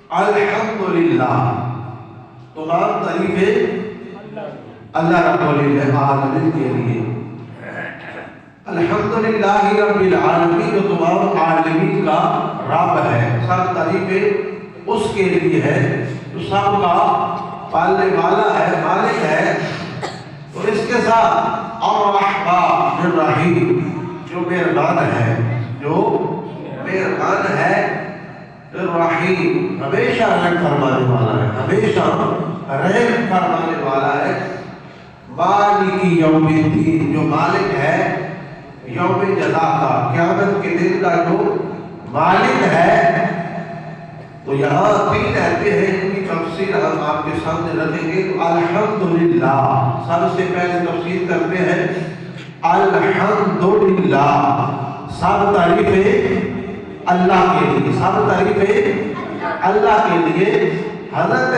अल्हम्दुलिल्लाह, तमाम तारीफें अल्लाह रब्बुल आलमीन के लिए। अल्हम्दुलिल्लाह रब्बिल आलमीन, जो तमाम आलमीन का रब है, सब तारीफें उसके लिए है जो सबका पालने वाला है, मालिक है। तो इसके साथ अर्रहमान रहीम, जो मेहरबान है, जो मेहरबान है, रहीम हमेशा रहम फरमाने वाला है, हमेशा रहम फरमाने वाला है। मालिकी यौमिद्दीन, जो मालिक है यौम जज़ा का, क़यामत के दिन का जो मालिक है। तो यहाँ तीन रहते हैं, इनकी तफसीर हम आपके सामने रखेंगे। तो अल्हम्दुलिल्लाह, सबसे पहले तफसीर करते हैं अल्हम्दुलिल्लाह, सब तारीफें अल्लाह के लिए, सब तारीफें अल्लाह के लिए। हज़रत